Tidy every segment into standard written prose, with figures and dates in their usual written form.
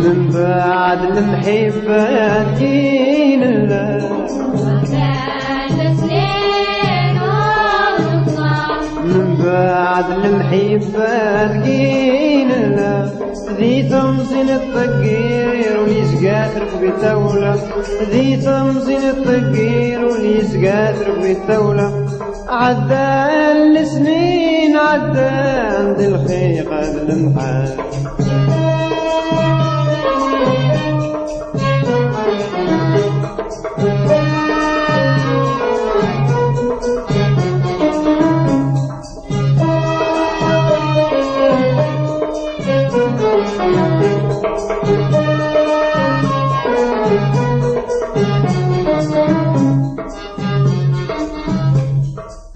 من بعد المحبة دين الله، من بعد المحبة دين الله، ذي تمزين الطقير وليسقاتر بتولة، ذي تمزين الطقير وليسقاتر بتولة، عدى السنين عدى عند الخيقة المحال.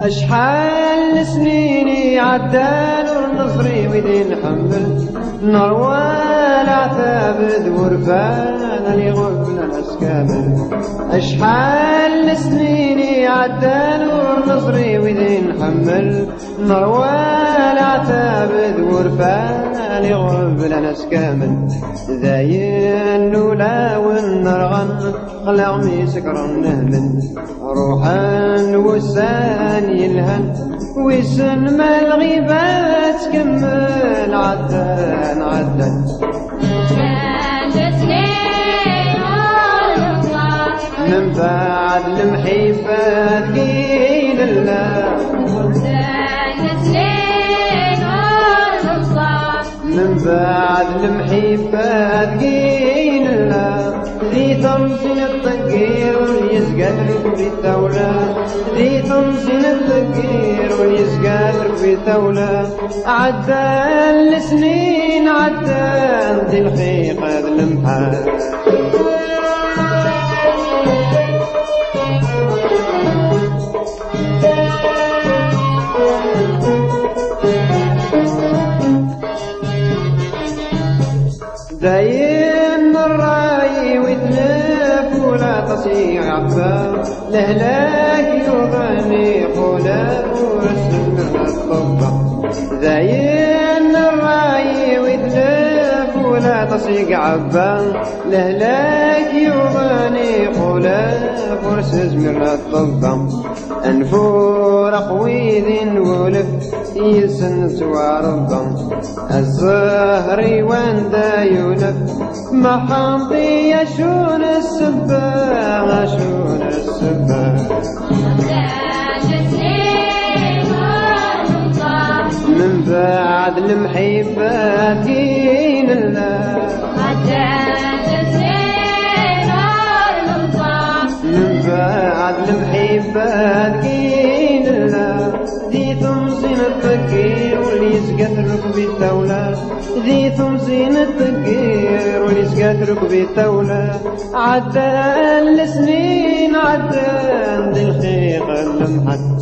أشحال سنيني عدال ونصري ويدي نحمل نروال عتاب ورفان اللي غفل ناس كامل. أشحال سنيني عدال ونصري ويدي نحمل نروال عتاب ورفان اللي غفل ناس كامل. ذاين ولا والنرغن خلع مسكر نهمل روحان وسان يلهن ويسن ما الغيبات كمل عدان عدان. من بعد المحبة دين الله، من بعد المحبة دين الله، ذي تمزين الطقير وليسقاتر بالدولة، ذي تمزين الطقير وليسقاتر بالدولة، عدى السنين عدى ذي الخيقة المحال. داين الراي ويتلف ولا تصيع عبا لهلاك يغني خلاف ورسم الطبع. داين الراي ويتلف ولا تصيع عبا لهلاك يغني خلاف ورسم الطبع. أنفور قويذ ولف يسن سواربا الزهري واندا يولف محمضي يشون السبا شون السبا. من بعد المحبة دين الله، من بعد المحبة دين الله، ذي تمزين الطقير وليسقاترك بالدولة، ذي تمزين الطقير وليسقاترك بالدولة، عدى السنين عدى ذي الخيق المحد.